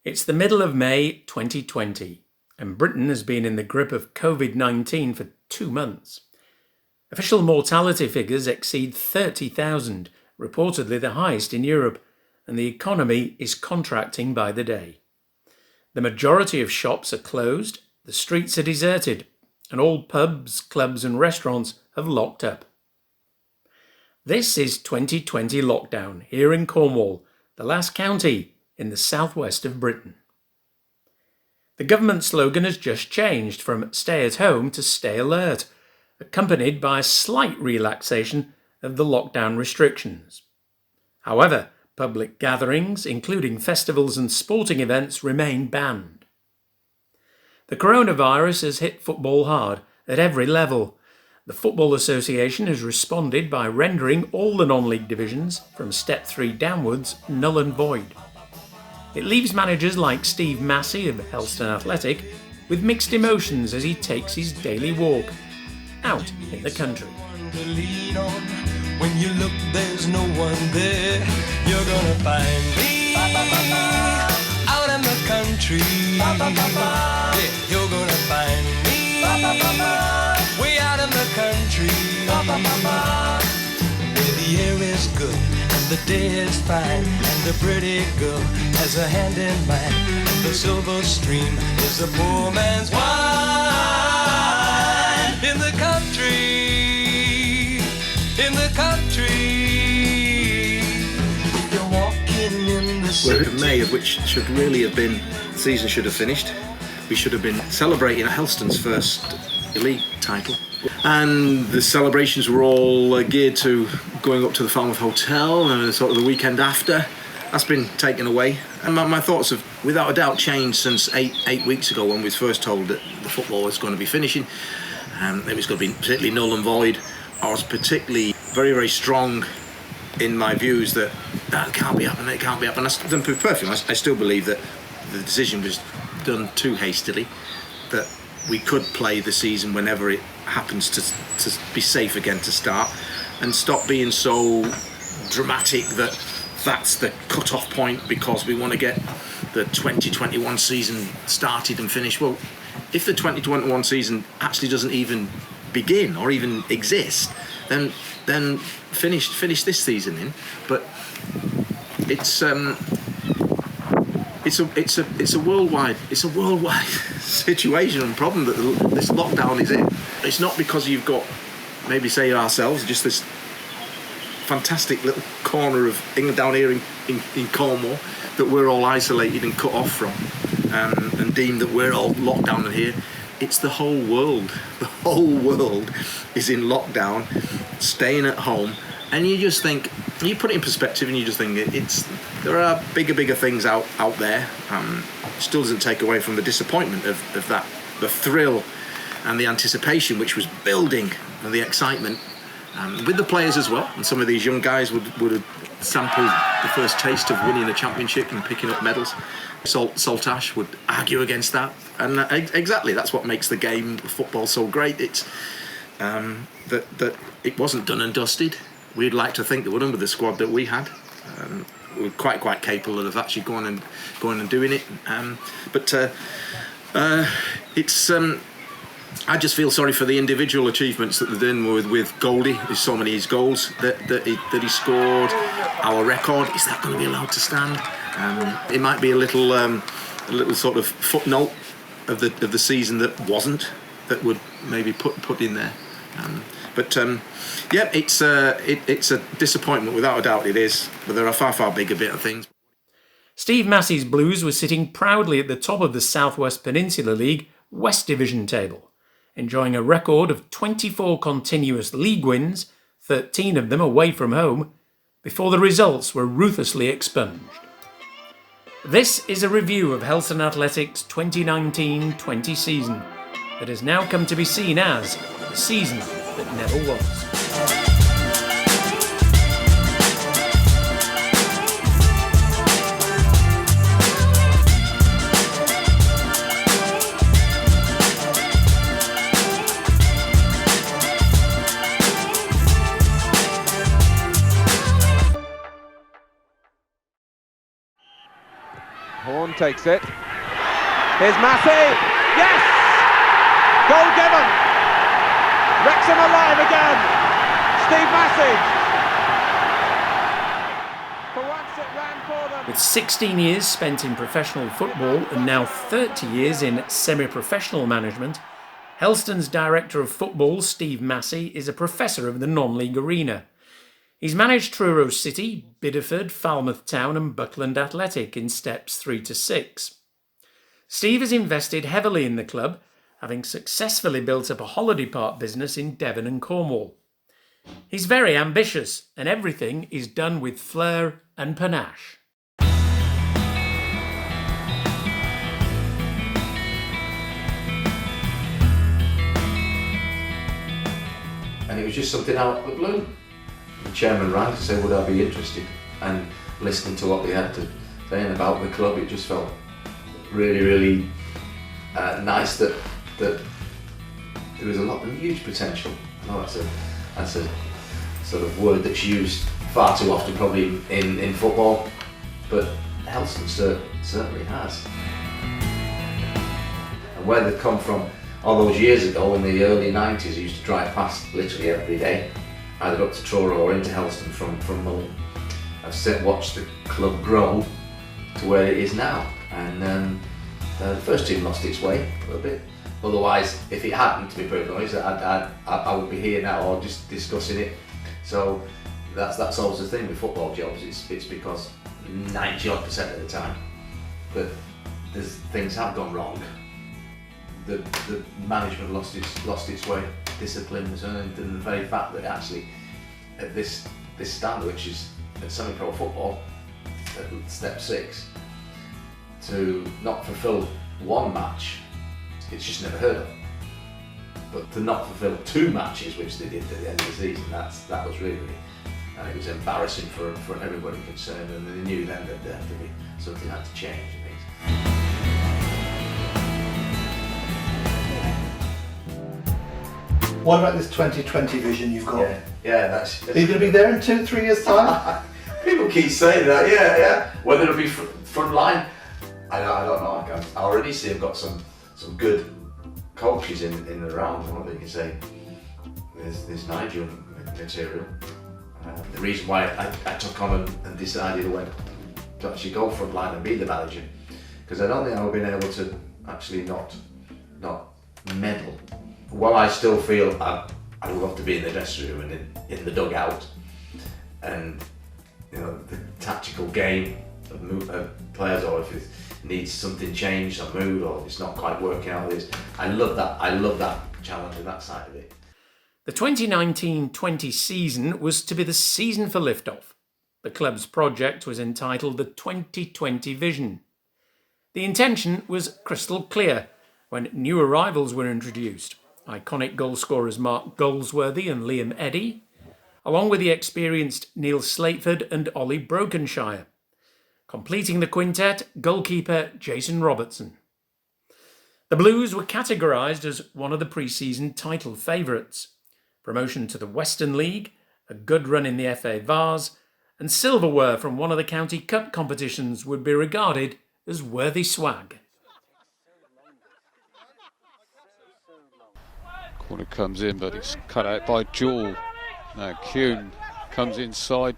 It's the middle of May 2020, and Britain has been in the grip of COVID-19 for 2 months. Official mortality figures exceed 30,000, reportedly the highest in Europe, and the economy is contracting by the day. The majority of shops are closed, the streets are deserted, and all pubs, clubs and restaurants have locked up. This is 2020 lockdown here in Cornwall, the last county in the southwest of Britain. The government slogan has just changed from stay at home to stay alert, accompanied by a slight relaxation of the lockdown restrictions. However, public gatherings, including festivals and sporting events, remain banned. The coronavirus has hit football hard at every level. The Football Association has responded by rendering all the non-league divisions, from Step 3 downwards, null and void. It leaves managers like Steve Massey of Helston Athletic with mixed emotions as he takes his daily walk out in the country. When you look, there's no one there. You're gonna find me out in the country. Yeah, you're gonna find me way out in the country. Where the air is good and the day is fine, and the pretty girl has a hand in mine, and the silver stream is a poor man's wine. In the country, in the country, you're walking in the city. We're in May, of which should really have been, the season should have finished. We should have been celebrating Helston's first league title. And the celebrations were all geared to going up to the Falmouth Hotel and sort of the weekend after. That's been taken away. And my thoughts have, without a doubt, changed since eight weeks ago when we was first told that the football was going to be finishing. It was going to be particularly null and void. I was particularly very, very strong in my views that can't be happening, it can't be happening. To be perfectly honest, I still believe that the decision was done too hastily, that we could play the season whenever it happens to be safe again to start, and stop being so dramatic that that's the cut-off point because we want to get the 2021 season started and finished. Well, if the 2021 season actually doesn't even begin or even exist, then finish this season in. But it's a worldwide situation and problem that this lockdown is in. It's not because you've got, maybe say ourselves, just this fantastic little corner of England down here in Cornwall that we're all isolated and cut off from, and deemed that we're all locked down in here. It's the whole world. The whole world is in lockdown, staying at home, and you just think, you put it in perspective and you just think there are bigger things out there. Still doesn't take away from the disappointment of that, the thrill and the anticipation which was building, and the excitement with the players as well. And some of these young guys would have sampled the first taste of winning a championship and picking up medals. Saltash would argue against that, and exactly that's what makes the game of football so great. It's that it wasn't done and dusted. We'd like to think that we're under the squad that we had. We're quite capable of actually going and doing it. It's I just feel sorry for the individual achievements that they're doing with Goldie. There's so many his goals that he scored. Our record, is that going to be allowed to stand? It might be a little sort of footnote of the season that wasn't, that would maybe put in there. Yeah, it's a disappointment without a doubt. It is, but there are far bigger bit of things. Steve Massey's Blues were sitting proudly at the top of the South West Peninsula League West Division table, enjoying a record of 24 continuous league wins, 13 of them away from home, before the results were ruthlessly expunged. This is a review of Helston Athletic's 2019-20 season that has now come to be seen as the season that never was. Horn takes it. Here's Massey. Yes! Goal given. Wrexham alive again. Steve Massey. For once it ran for them. With 16 years spent in professional football and now 30 years in semi-professional management, Helston's director of football, Steve Massey, is a professor of the non-league arena. He's managed Truro City, Bideford, Falmouth Town and Buckland Athletic in steps 3 to 6. Steve has invested heavily in the club, having successfully built up a holiday park business in Devon and Cornwall. He's very ambitious, and everything is done with flair and panache. And it was just something out of the blue. The chairman rang to say would I be interested, and listening to what they had to say about the club, it just felt really nice that there was a lot of huge potential. I know that's a sort of word that's used far too often probably in football, but Helston certainly has. And where they've come from all those years ago in the early 90s, I used to drive past literally every day, either up to Truro or into Helston from Mullen. I've watched the club grow to where it is now, and the first team lost its way a little bit. Otherwise, if it hadn't, to be perfectly honest, I would be here now or just discussing it. So that's always the thing with football jobs. It's because 90% of the time that things have gone wrong. The management lost its way, discipline was earned, and the very fact that actually at this standard, which is at semi-pro football, at step 6, to not fulfil one match, it's just never heard of. But to not fulfil 2 matches, which they did at the end of the season, that was really, and it was embarrassing for everybody concerned, and they knew then that there had to be something had to change. What about this 2020 vision you've got? Yeah, that's. Are you going to be there in 2-3 years' time? People keep saying that, yeah. Whether it'll be front line, I don't know. I already see I've got some good coaches in and around. I don't think you can say there's Nigel material. The reason why I took on and decided to actually go front line and be the manager, because I don't think I would have been able to actually not meddle. While I still feel I would love to be in the dressing room and in the dugout, and the tactical game of players, or if it needs something changed, a mood, or it's not quite working out. I love that challenge and that side of it. The 2019-20 season was to be the season for liftoff. The club's project was entitled the 2020 Vision. The intention was crystal clear when new arrivals were introduced. Iconic goal scorers Mark Goldsworthy and Liam Eddy, along with the experienced Neil Slateford and Ollie Brokenshire. Completing the quintet, goalkeeper Jason Robertson. The Blues were categorised as one of the pre-season title favourites. Promotion to the Western League, a good run in the FA Vase, and silverware from one of the county cup competitions would be regarded as worthy swag. Corner comes in, but it's cut out by Jewell. Now Kuhn comes inside.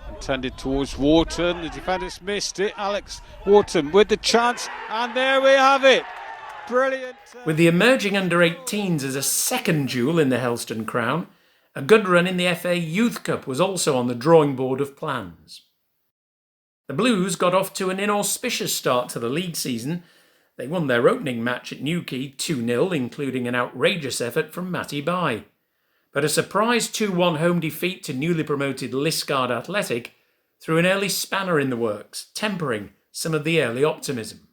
Intended towards Wharton. The defenders missed it. Alex Wharton with the chance, and there we have it. Brilliant. With the emerging under-18s as a second jewel in the Helston crown, a good run in the FA Youth Cup was also on the drawing board of plans. The Blues got off to an inauspicious start to the league season. They won their opening match at Newquay 2-0, including an outrageous effort from Matty Bye. But a surprise 2-1 home defeat to newly promoted Liskeard Athletic threw an early spanner in the works, tempering some of the early optimism.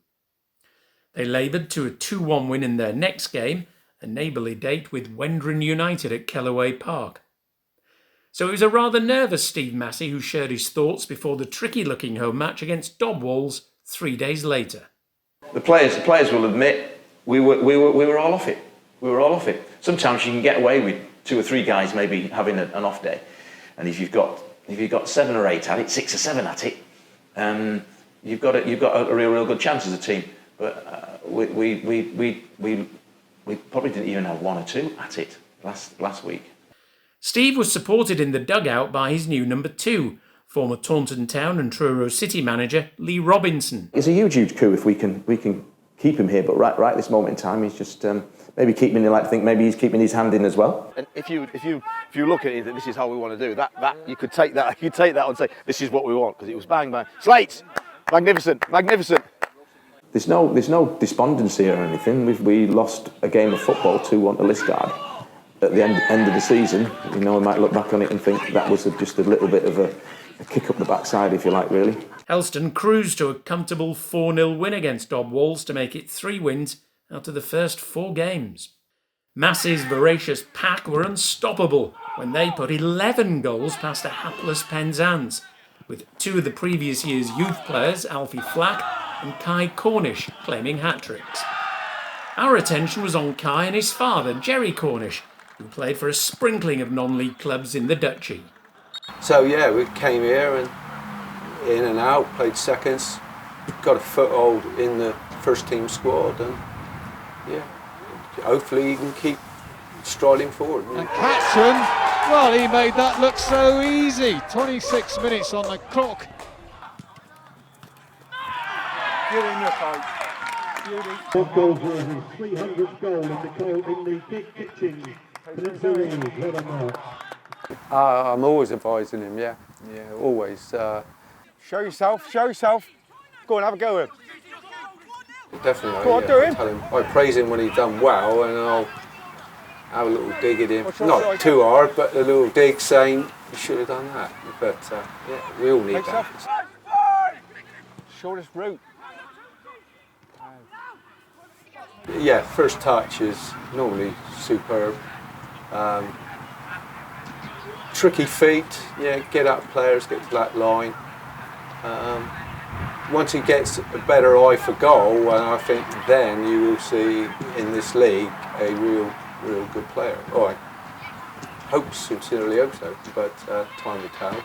They laboured to a 2-1 win in their next game, a neighbourly date with Wendron United at Kellaway Park. So it was a rather nervous Steve Massey who shared his thoughts before the tricky-looking home match against Dobwalls 3 days later. The players will admit we were all off it. We were all off it. Sometimes you can get away with 2 or 3 guys maybe having an off day, and if you've got 7 or 8 at it, 6 or 7 at it, you've got a real good chance as a team. But we probably didn't even have one or two at it last week. Steve was supported in the dugout by his new number 2, former Taunton Town and Truro City manager Lee Robinson. It's a huge coup if we can keep him here. But right this moment in time, he's just maybe keeping. I think maybe he's keeping his hand in as well. And if you look at it, that this is how we want to do that you could take that and say this is what we want, because it was bang bang. Slates, magnificent. There's no despondency or anything. We lost a game of football 2-1 to Liskeard at the end of the season. We might look back on it and think that was just a little bit of a kick up the backside, if you like, really. Helston cruised to a comfortable 4-0 win against Dobwalls to make it 3 wins out of the first 4 games. Massey's voracious pack were unstoppable when they put 11 goals past a hapless Penzance, with 2 of the previous year's youth players, Alfie Flack and Kai Cornish, claiming hat-tricks. Our attention was on Kai and his father, Jerry Cornish, who played for a sprinkling of non-league clubs in the Duchy. So yeah, we came here and in and out, played seconds, got a foothold in the first team squad, and yeah, hopefully you can keep striding forward. And Catson, well, he made that look so easy. 26 minutes on the clock. Get in there, folks. Bob Goldsworthy, 300th goal in the Gig Kitchen Peninsula League. What a mark. I'm always advising him, yeah, always. Show yourself. Go on, have a go with him. Definitely. Go on, do him. Tell him. I praise him when he's done well, and I'll have a little dig at him. What's your Not side? too hard, but a little dig saying you should have done that. But yeah, we all need that. Shortest route. Yeah, first touch is normally superb. Tricky feet, yeah, get up players, get to that line. Once he gets a better eye for goal, and I think then you will see in this league a real good player. Oh, I sincerely hope so, but time will tell.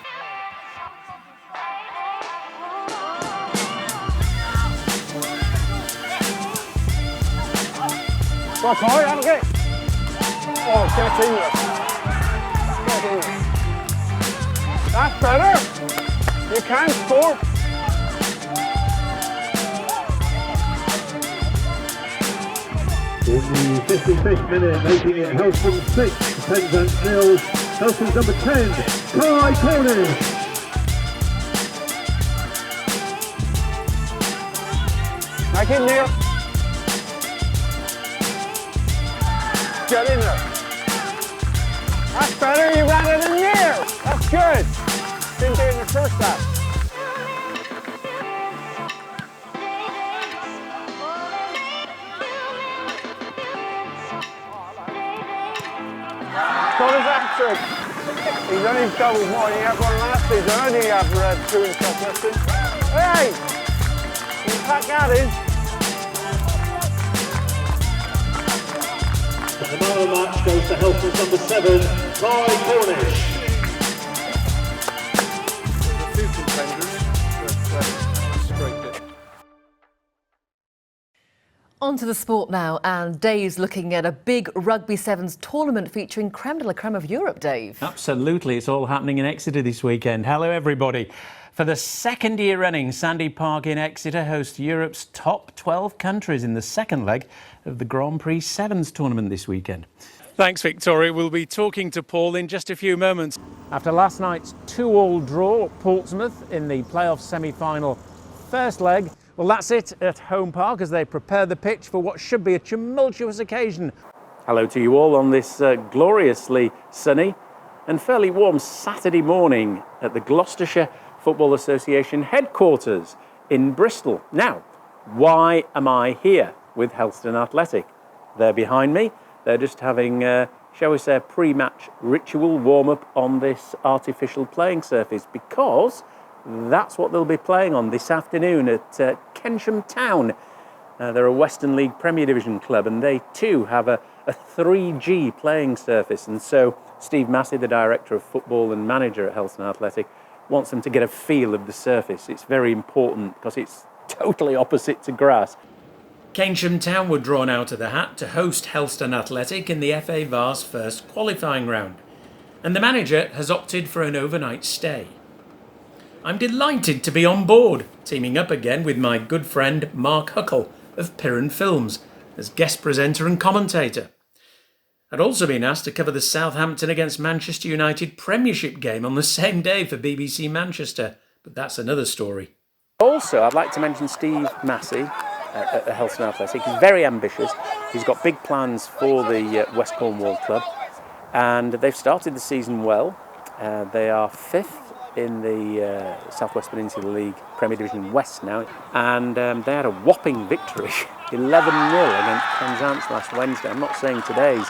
Go on, Corey, have a go. Oh, get in there. That's better. You can score. In the 55th minute, making it Helston 6, Penzance 0. Helston's number 10, Kai Cornish. Make it near. Get in there. That's better, you ran it in there. That's good. Didn't do it in the first half. Got his hat-trick. He's only doubled more. He had one last season. Only he had 2 in succession. Hey! You pack that in. And the man of the match goes to Helston's number 7, Kai Cornish. There's a few contenders, but scraped it. On to the sport now, and Dave's looking at a big Rugby Sevens tournament featuring creme de la creme of Europe, Dave. Absolutely, it's all happening in Exeter this weekend. Hello everybody. For the second year running, Sandy Park in Exeter hosts Europe's top 12 countries in the second leg of the Grand Prix Sevens tournament this weekend. Thanks, Victoria. We'll be talking to Paul in just a few moments. After last night's 2-2 draw at Portsmouth in the playoff semi-final first leg, well, that's it at Home Park as they prepare the pitch for what should be a tumultuous occasion. Hello to you all on this gloriously sunny and fairly warm Saturday morning at the Gloucestershire Football Association headquarters in Bristol. Now, why am I here with Helston Athletic? They're behind me. They're just having, shall we say, a pre-match ritual warm-up on this artificial playing surface because that's what they'll be playing on this afternoon at Kensham Town. They're a Western League Premier Division club and they too have a 3G playing surface. And so Steve Massey, the Director of Football and Manager at Helston Athletic, wants them to get a feel of the surface. It's very important because it's totally opposite to grass. Keynsham Town were drawn out of the hat to host Helston Athletic in the FA Vase first qualifying round, and the manager has opted for an overnight stay. I'm delighted to be on board, teaming up again with my good friend Mark Huckle of Piran Films as guest presenter and commentator. I'd also been asked to cover the Southampton against Manchester United Premiership game on the same day for BBC Manchester, but that's another story. Also, I'd like to mention Steve Massey at Helston Athletic. He's very ambitious. He's got big plans for the West Cornwall club, and they've started the season well. They are 5th in the South West Peninsula League Premier Division West now, and they had a whopping victory, 11-0 against Penzance last Wednesday. I'm not saying today's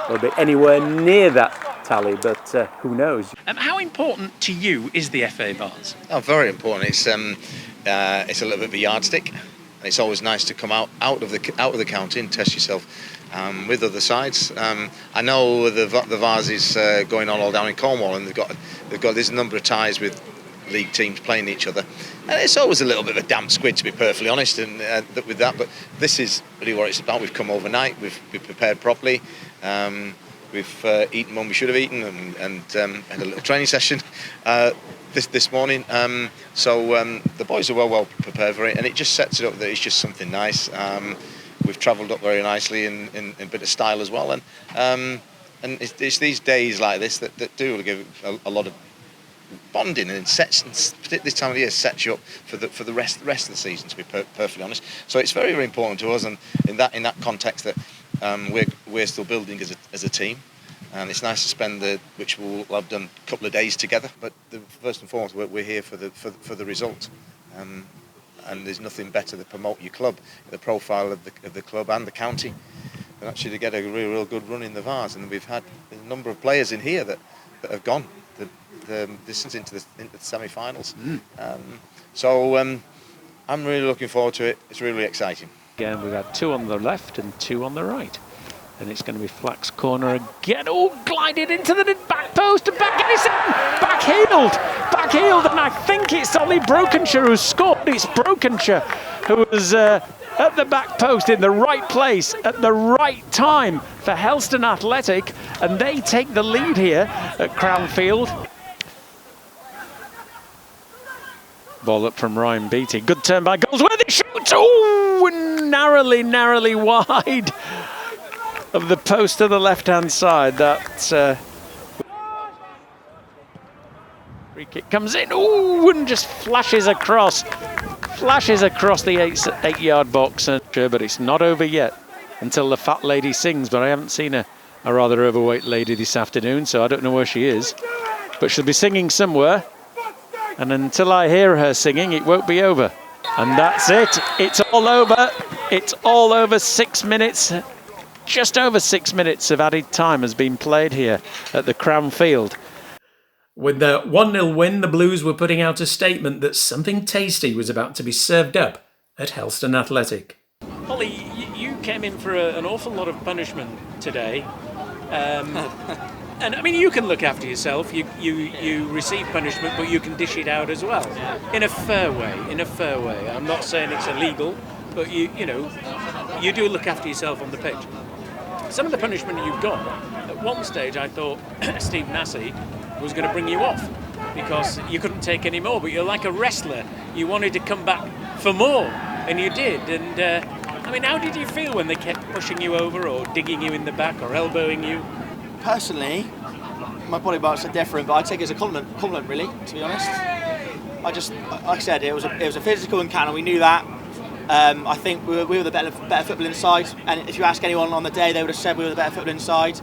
will be anywhere near that tally, but who knows? How important to you is the FA Vase? Oh, very important. It's a little bit of a yardstick, and it's always nice to come out of the county and test yourself with other sides. I know the Vase is going on all down in Cornwall, and they've got there's a number of ties with league teams playing each other, and it's always a little bit of a damp squid, to be perfectly honest, and with that. But this is really what it's about. We've come overnight. We've prepared properly. We've eaten when we should have eaten, and had a little training session this morning. So the boys are well prepared for it, and it just sets it up that it's just something nice. We've travelled up very nicely in a bit of style as well, and it's these days like this that do give a lot of bonding, and this time of year sets you up for the rest of the season, to be perfectly honest. So it's very, very important to us, and in that context that we're still building as a team, and it's nice to spend which we'll have done a couple of days together. But first and foremost, we're here for the result. And there's nothing better to promote your club, the profile of the club and the county, and actually to get a real good run in the Vase. And we've had a number of players in here that have gone the distance into the semi-finals. So I'm really looking forward to it. It's really exciting. Again, we've had 2 on the left and 2 on the right. And it's going to be Flack's corner again. Oh, glided into the back post and back-heeled. And I think it's Ollie Brokenshire who scored. It's Brokenshire who was at the back post in the right place at the right time for Helston Athletic. And they take the lead here at Crownfield. Ball up from Ryan Beattie. Good turn by Goldsworthy. Shoots. Oh, narrowly wide of the post to the left-hand side. That free kick comes in. Ooh, and just flashes across the 8-yard box. But it's not over yet until the fat lady sings. But I haven't seen a rather overweight lady this afternoon, so I don't know where she is. But she'll be singing somewhere. And until I hear her singing, it won't be over. And that's it. It's all over. It's all over. 6 minutes. Just over 6 minutes of added time has been played here at the Crownfield. With the 1-0 win, the Blues were putting out a statement that something tasty was about to be served up at Helston Athletic. Holly, you came in for an awful lot of punishment today. And I mean, you can look after yourself. You receive punishment, but you can dish it out as well, in a fair way. I'm not saying it's illegal, but you do look after yourself on the pitch. Some of the punishment you've got, at one stage I thought Steve Massey was going to bring you off because you couldn't take any more, but you're like a wrestler. You wanted to come back for more, and you did. And I mean, how did you feel when they kept pushing you over or digging you in the back or elbowing you? Personally, my body parts are different, but I take it as a compliment really, to be honest. I just, like I said, it was a physical encounter, we knew that. I think we were the better footballing side, and if you ask anyone on the day, they would have said we were the better footballing side.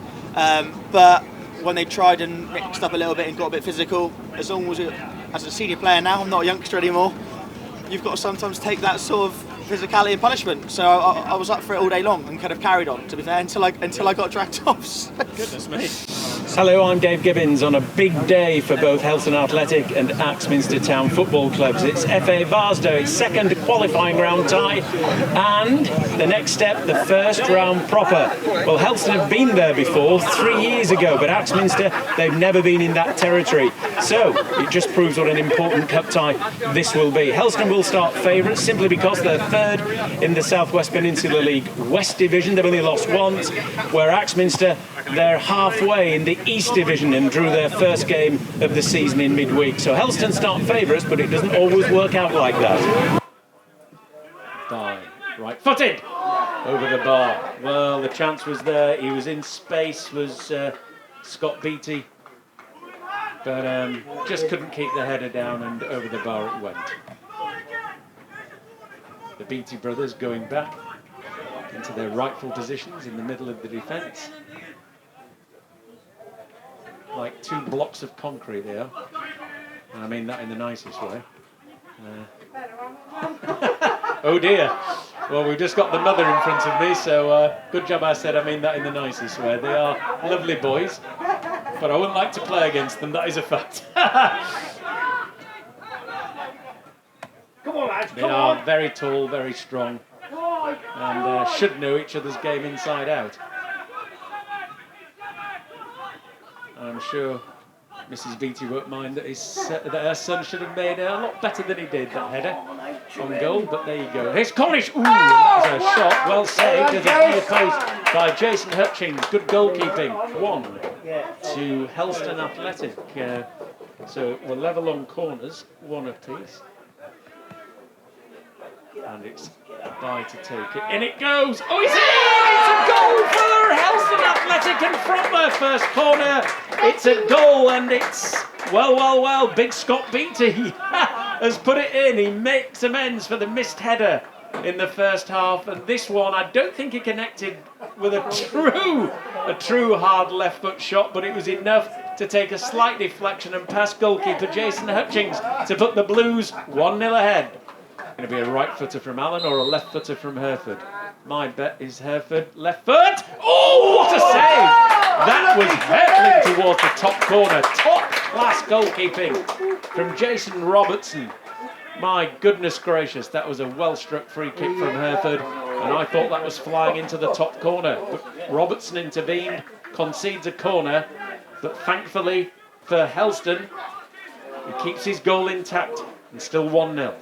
But when they tried and mixed up a little bit and got a bit physical, as long as a senior player now, I'm not a youngster anymore, you've got to sometimes take that sort of physicality and punishment. So I was up for it all day long and kind of carried on, to be fair, until I got dragged off. Goodness me. Hello, I'm Dave Gibbins on a big day for both Helston Athletic and Axminster Town football clubs. It's FA Vase Day, its second qualifying round tie, and the next step, the first round proper. Well, Helston have been there before 3 years ago, but Axminster, they've never been in that territory. So it just proves what an important cup tie this will be. Helston will start favourites simply because they're third in the South West Peninsula League West Division. They've only lost once, where Axminster, they're halfway in the East Division and drew their first game of the season in midweek. So Helston start favourites, but it doesn't always work out like that. By right-footed over the bar. Well, the chance was there. He was in space, was Scott Beattie, but just couldn't keep the header down, and over the bar it went. The Beattie brothers going back into their rightful positions in the middle of the defence. Like two blocks of concrete they are, and I mean that in the nicest way. Oh dear. Well, we've just got the mother in front of me, so good job I said I mean that in the nicest way. They are lovely boys, but I wouldn't like to play against them, that is a fact. Come on, lads, they are very tall, very strong, and should know each other's game inside out. I'm sure Mrs. Beattie won't mind that her son should have made a lot better than he did, that header on goal, but there you go. Here's Cornish! Ooh, that was a shot, well saved as a near post by Jason Hutchings. Good goalkeeping. 1 to Helston Athletic. So we're level on corners, 1 apiece. And it's a bye to take it. In it goes! Oh, it's a goal for Helston Athletic, and from their first corner, it's a goal, and it's, well, big Scott Beattie has put it in. He makes amends for the missed header in the first half, and this one, I don't think he connected with a true hard left foot shot, but it was enough to take a slight deflection and pass goalkeeper Jason Hutchings to put the Blues 1-0 ahead. Going to be a right footer from Allen or a left footer from Hereford. My bet is Hereford left foot. Oh, what a save! That was hurtling towards the top corner. Top class goalkeeping from Jason Robertson. My goodness gracious, that was a well struck free kick from Hereford, and I thought that was flying into the top corner. But Robertson intervened, concedes a corner, but thankfully for Helston, he keeps his goal intact and still 1-0.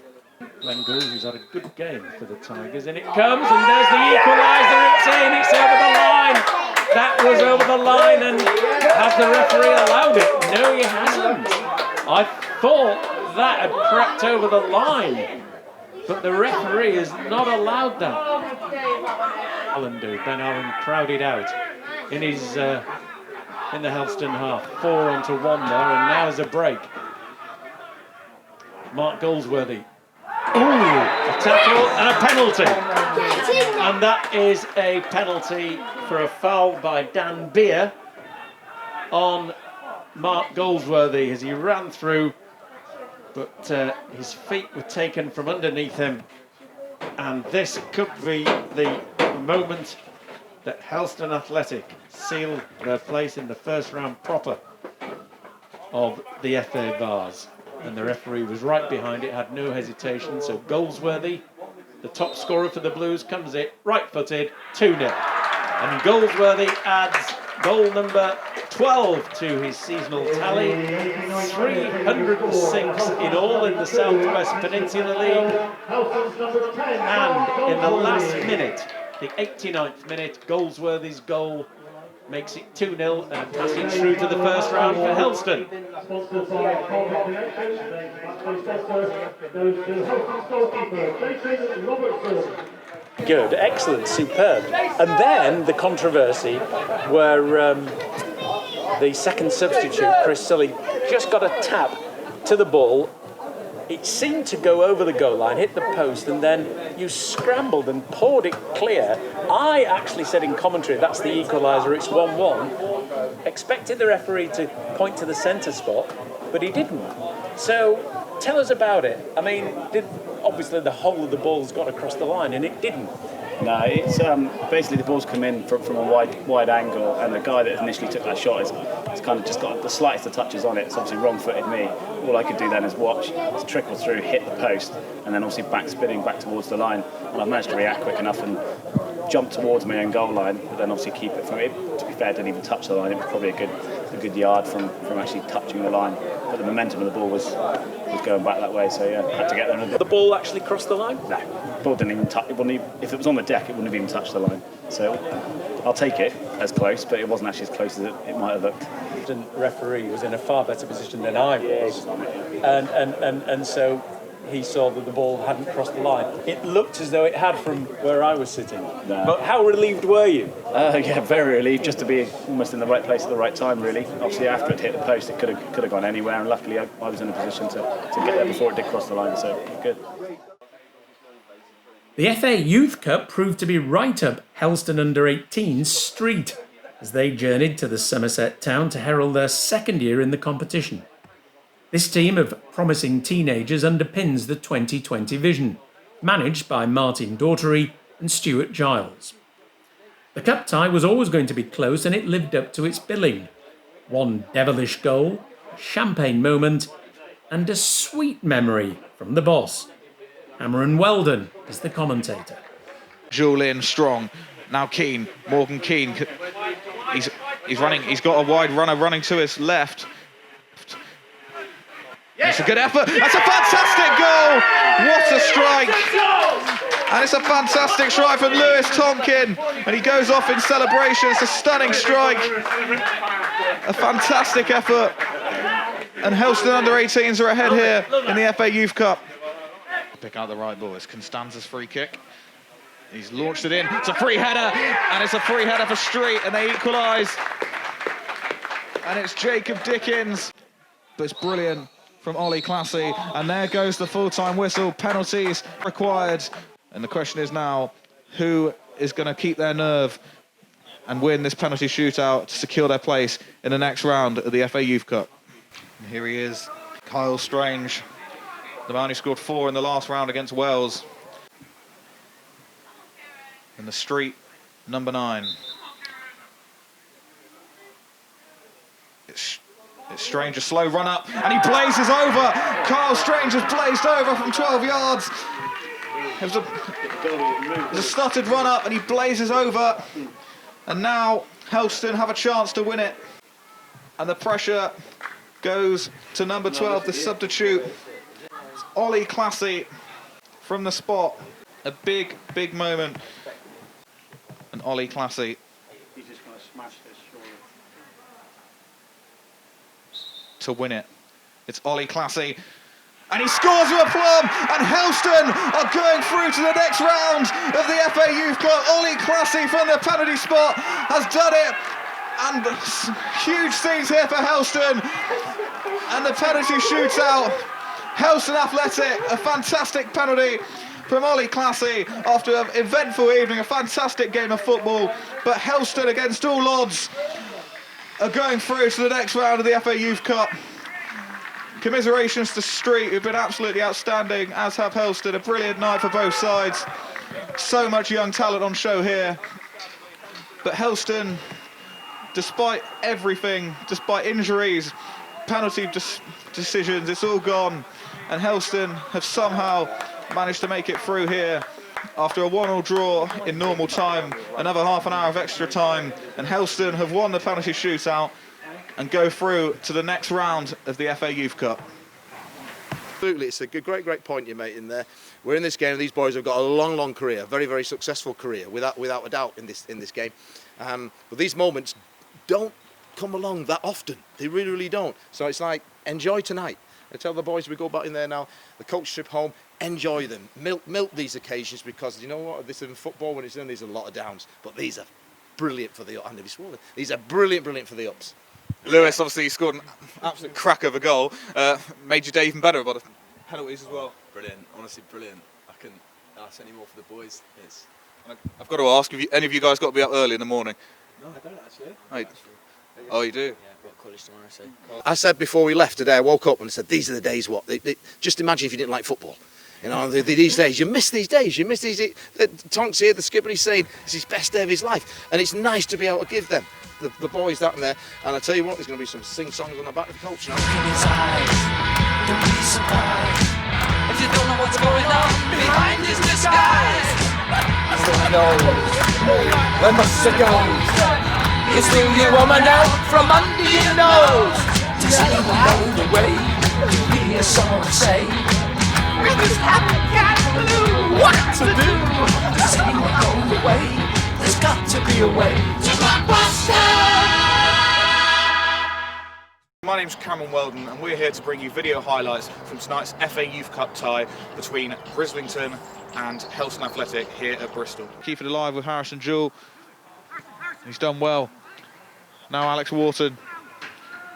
Glenn Gould, who's had a good game for the Tigers, and it comes, and there's the equaliser. It's in, it's over the line. That was over the line, and has the referee allowed it? No, he hasn't. I thought that had crept over the line, but the referee has not allowed that. Ben Allen crowded out in his in the Helston half. 4 onto 1 there, and now there's a break. Mark Goldsworthy. Ooh, a tackle and a penalty. And that is a penalty for a foul by Dan Beer on Mark Goldsworthy as he ran through, but his feet were taken from underneath him, and this could be the moment that Helston Athletic seal their place in the first round proper of the FA Vase. And the referee was right behind it, had no hesitation. So Goldsworthy, the top scorer for the Blues, comes in right-footed, 2-0. And Goldsworthy adds goal number 12 to his seasonal tally. 306 in all in the South West Peninsula League. And in the last minute, the 89th minute, Goldsworthy's goal makes it 2-0 and a passage through to the first round for Helston. Good, excellent, superb. And then the controversy where the second substitute, Chris Sully, just got a tap to the ball. It seemed to go over the goal line, hit the post, and then you scrambled and poured it clear. I actually said in commentary, that's the equaliser, it's 1-1. Expected the referee to point to the centre spot, but he didn't. So tell us about it. I mean, obviously the whole of the ball's got across the line, and it didn't. No, it's basically the ball's come in from a wide angle, and the guy that initially took that shot has kind of just got the slightest of touches on it. It's obviously wrong-footed me. All I could do then is watch, just trickle through, hit the post, and then obviously back spinning back towards the line. And I managed to react quick enough and jump towards my own goal line, but then obviously keep it from it. To be fair, didn't even touch the line. It was probably a good yard from actually touching the line. But the momentum of the ball was going back that way, so yeah, had to get there. Did the ball actually cross the line? No, the ball didn't even touch. If it was on the deck, it wouldn't have even touched the line. So I'll take it as close, but it wasn't actually as close as it might have looked. The referee was in a far better position than I was, and so he saw that the ball hadn't crossed the line. It looked as though it had from where I was sitting. No. But how relieved were you? Yeah, very relieved, just to be almost in the right place at the right time, really. Obviously, after it hit the post, it could have gone anywhere, and luckily I was in a position to get there before it did cross the line, so good. The FA Youth Cup proved to be right up Helston under-18's street as they journeyed to the Somerset town to herald their second year in the competition. This team of promising teenagers underpins the 2020 vision, managed by Martin Daughtery and Stuart Giles. The cup tie was always going to be close, and it lived up to its billing. One devilish goal, a champagne moment, and a sweet memory from the boss. Cameron Weldon is the commentator. Julian Strong, now Keane, Morgan Keane. He's running. He's got a wide runner running to his left. It's a good effort. That's a fantastic goal. What a strike. And it's a fantastic strike from Lewis Tomkin. And he goes off in celebration. It's a stunning strike. A fantastic effort. And Helston under-18s are ahead here in the FA Youth Cup. Pick out the right ball. It's Constanza's free kick. He's launched it in. It's a free header. And it's a free header for Street. And they equalise. And it's Jacob Dickens. But it's brilliant from Ollie Classy, and there goes the full-time whistle. Penalties required, and the question is now, who is going to keep their nerve and win this penalty shootout to secure their place in the next round of the FA Youth Cup? And here he is, Kyle Strange, the man who scored 4 in the last round against Wales. And the Street, number 9. It's Strange, a slow run up, and he blazes over. Kyle Strange has blazed over from 12 yards. It was a stuttered run up, and he blazes over. And now Helston have a chance to win it. And the pressure goes to number 12, the substitute. It's Ollie Classy from the spot. A big, big moment. And Ollie Classy. He's just going to smash this, surely. To win it. It's Ollie Classy, and he scores with aplomb, and Helston are going through to the next round of the FA Youth Cup. Ollie Classy from the penalty spot has done it, and huge scenes here for Helston, and the penalty shootout. Helston Athletic, a fantastic penalty from Ollie Classy after an eventful evening, a fantastic game of football, but Helston, against all odds, are going through to the next round of the FA Youth Cup. Commiserations to Street, who've been absolutely outstanding, as have Helston. A brilliant night for both sides. So much young talent on show here. But Helston, despite everything, despite injuries, penalty decisions, it's all gone. And Helston have somehow managed to make it through here. After a 1-1 draw in normal time, another half an hour of extra time, and Helston have won the penalty shootout and go through to the next round of the FA Youth Cup. Absolutely, it's a great point you made in there. We're in this game, and these boys have got a long career, a very successful career, without a doubt in this game. But these moments don't come along that often. They really don't. So it's like, enjoy tonight. I tell the boys, we go back in there now, the coach trip home, enjoy them, milk these occasions, because you know what, this is in football, when it's in, there's a lot of downs, but these are brilliant for the ups. These are brilliant for the ups. Lewis obviously scored an absolute cracker of a goal, made your day even better about the penalties as well. Brilliant, honestly brilliant. I couldn't ask any more for the boys. I've got to ask, have any of you guys got to be up early in the morning? No, I don't actually. Oh, you do? Yeah, I've got college tomorrow, so. I said before we left today, I woke up and said, these are the days just imagine if you didn't like football. You know, these days, you miss these days. You miss these. Tonks here, the skipper, he's saying it's his best day of his life, and it's nice to be able to give them the boys that in there. And I tell you what, there's going to be some sing-songs on the back of the coach now. Don't be surprised if you don't know what's going on behind his disguise. Who knows where must it go? You steal your woman out from under your nose. Does anyone know the way? You hear someone say, we just haven't got a clue what to do. Does anyone know the way? There's got to be a way to Blockbuster. My name's Cameron Weldon and we're here to bring you video highlights from tonight's FA Youth Cup tie between Brislington and Helston Athletic here at Bristol. Keep it alive with Harrison Jewell. He's done well. Now Alex Wharton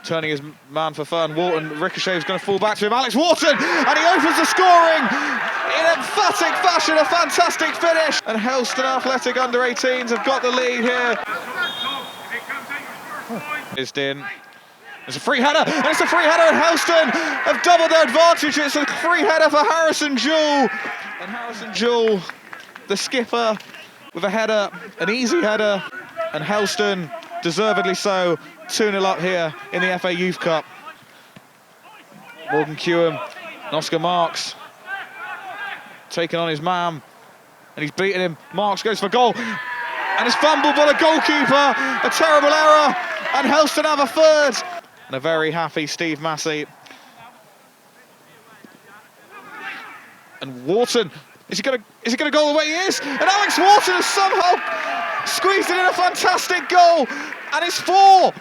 turning his man for fun. Wharton, Ricochet's going to fall back to him. Alex Wharton, and he opens the scoring in emphatic fashion. A fantastic finish. And Helston Athletic under-18s have got the lead here. It's in. It's a free header, and it's a free header, and Helston have doubled their advantage. It's a free header for Harrison Jewell. And Harrison Jewell, the skipper, with a header, an easy header, and Helston, deservedly so, 2-0 up here in the FA Youth Cup. Morgan Kewham and Oscar Marks taking on his man, and he's beaten him. Marks goes for goal, and it's fumbled by the goalkeeper, a terrible error, and Helston have a third. And a very happy Steve Massey. And Wharton, is he going to goal the way he is? And Alex Wharton has somehow squeezed it in, a fantastic goal. And it's 4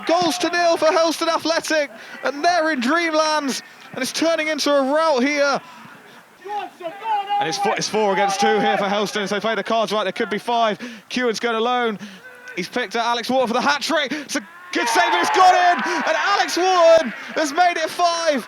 goals to 0 for Helston Athletic. And they're in dreamland. And it's turning into a rout here. And it's 4 against 2 here for Helston. So they play the cards right, there could be 5. Kewan's going alone. He's picked at Alex Wharton for the hat-trick. It's a good save, and it's gone in. And Alex Wharton has made it 5.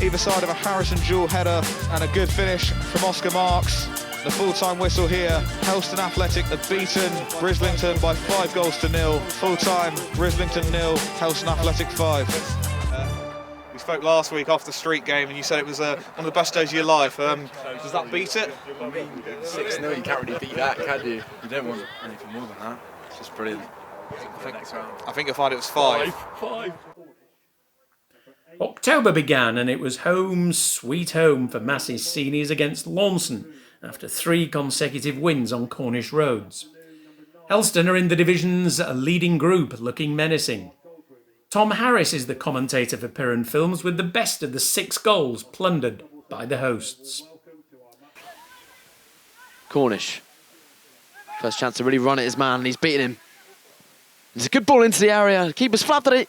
Either side of a Harrison Jewell header and a good finish from Oscar Marks. The full-time whistle here. Helston Athletic have beaten Brislington by 5 goals to 0. Full-time, Brislington 0, Helston Athletic 5. We spoke last week after the street game and you said it was one of the best days of your life. Does that beat it? I mean, 6-0, you can't really beat that, can you? You don't want anything more than that. It's just brilliant. I think you'll find it was 5. 5. October began and it was home sweet home for Massey seniors against Launson after 3 consecutive wins on Cornish roads. Helston are in the division's leading group, looking menacing. Tom Harris is the commentator for Piran Films with the best of the 6 goals plundered by the hosts. Cornish. First chance to really run at his man, and he's beaten him. It's a good ball into the area. Keeper's flapped at it.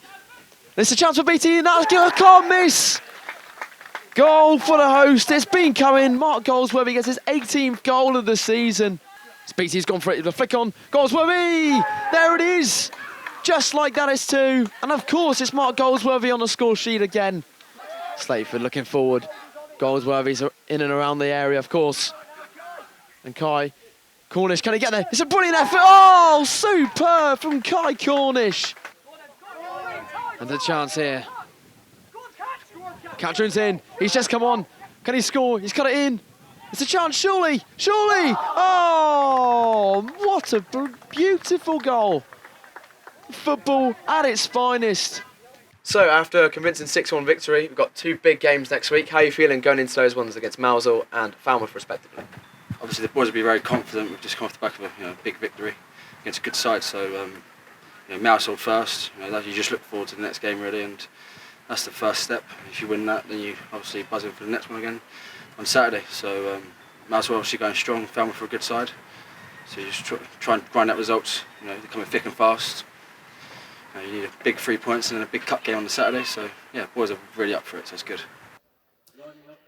There's a chance for BT, and that's can't miss. Goal for the host. It's been coming. Mark Goldsworthy gets his 18th goal of the season. BT's gone for it. The flick on. Goldsworthy! There it is. Just like that, it's 2. And of course, it's Mark Goldsworthy on the score sheet again. Slateford looking forward. Goldsworthy's in and around the area, of course. And Kai Cornish, can he get there? It's a brilliant effort. Oh, superb from Kai Cornish. And a chance here. Catherine's in. He's just come on. Can he score? He's cut it in. It's a chance, surely. Surely. Oh, what a beautiful goal. Football at its finest. So after a convincing 6-1 victory, we've got 2 big games next week. How are you feeling going into those ones against Mousehole and Falmouth, respectively? Obviously, the boys will be very confident. We've just come off the back of a big victory against a good side. So, Mousehole first. You just look forward to the next game really, and that's the first step. If you win that, then you obviously buzz in for the next one again on Saturday. So, Mousehole obviously going strong. Falmouth for a good side. So you just try and grind out results. They're coming thick and fast. You need a big 3 points and then a big cup game on the Saturday. So, yeah, boys are really up for it. So it's good.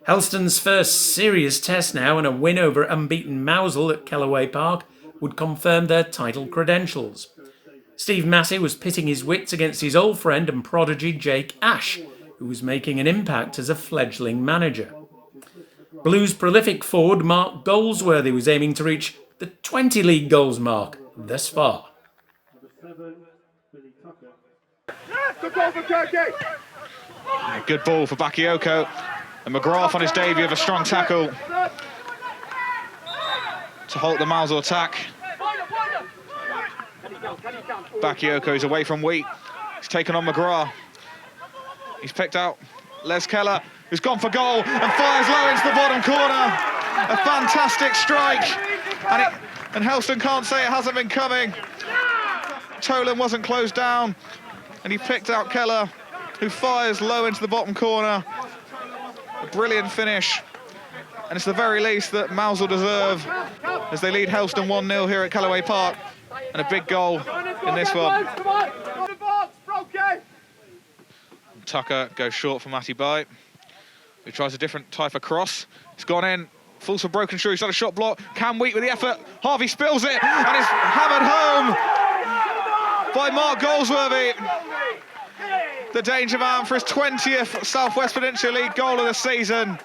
Helston's first serious test now, and a win over unbeaten Mousehole at Kellaway Park would confirm their title credentials. Steve Massey was pitting his wits against his old friend and prodigy Jake Ash, who was making an impact as a fledgling manager. Blues' prolific forward Mark Goldsworthy was aiming to reach the 20 league goals mark thus far. Good ball for Bakayoko. And McGrath on his debut of a strong tackle to halt the Mousel attack. Bakayoko is away from Wheat. He's taken on McGrath. He's picked out Les Keller, who's gone for goal and fires low into the bottom corner. A fantastic strike. And Helston can't say it hasn't been coming. Tolan wasn't closed down. And he picked out Keller, who fires low into the bottom corner. A brilliant finish. And it's the very least that Mousel deserve as they lead Helston 1-0 here at Callaway Park. And a big goal in this one. Tucker goes short for Matty Bite, who tries a different type of cross. It's gone in, falls for Brokenshire, he's got a shot block. Cam Wheat with the effort, Harvey spills it, and it's hammered home by Mark Goldsworthy. The danger man for his 20th South West Peninsula League goal of the season.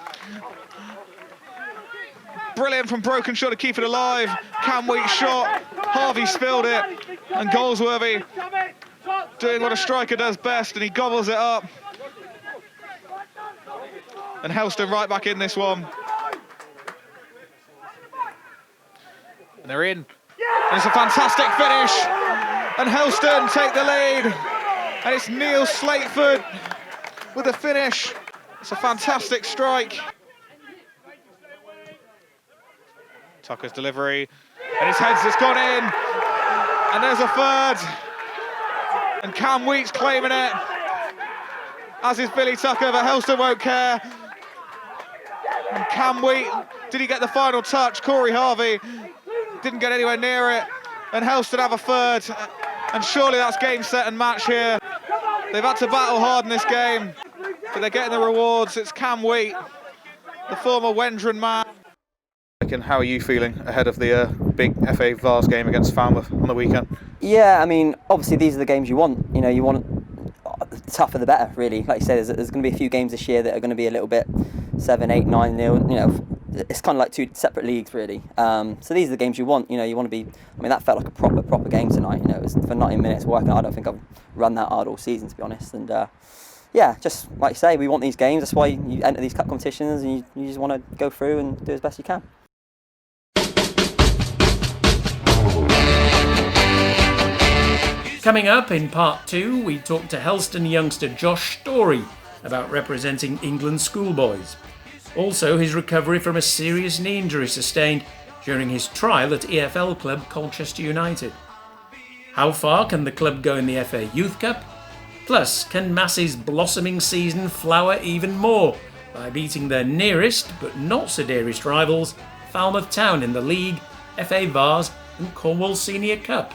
Brilliant from Brokenshire to keep it alive. Cam Wheat shot, Harvey spilled it, and Goldsworthy doing what a striker does best, and he gobbles it up. And Helston right back in this one. And they're in. And it's a fantastic finish. And Helston take the lead. And it's Neil Slateford with the finish. It's a fantastic strike. Tucker's delivery. And his head's just gone in. And there's a third. And Cam Wheat's claiming it, as is Billy Tucker, but Helston won't care. And Cam Wheat, did he get the final touch? Corey Harvey didn't get anywhere near it. And Helston have a third. And surely that's game, set and match here. They've had to battle hard in this game, but they're getting the rewards. It's Cam Wheat, the former Wendron man. And how are you feeling ahead of the big FA Vase game against Falmouth on the weekend? Yeah, I mean, obviously these are the games you want. You know, you want the tougher the better, really. Like you said, there's going to be a few games this year that are going to be a little bit 7, 8, 9-0. You know, it's kind of like two separate leagues, really. So these are the games you want. You know, you want to be. I mean, that felt like a proper game tonight. You know, it was for 90 minutes working. I don't think I've run that hard all season, to be honest. And yeah, just like you say, we want these games. That's why you enter these cup competitions, and you just want to go through and do as best you can. Coming up in part 2, we talk to Helston youngster Josh Story about representing England schoolboys. Also, his recovery from a serious knee injury sustained during his trial at EFL club Colchester United. How far can the club go in the FA Youth Cup? Plus, can Massey's blossoming season flower even more by beating their nearest but not so dearest rivals, Falmouth Town, in the League, FA Vase and Cornwall Senior Cup?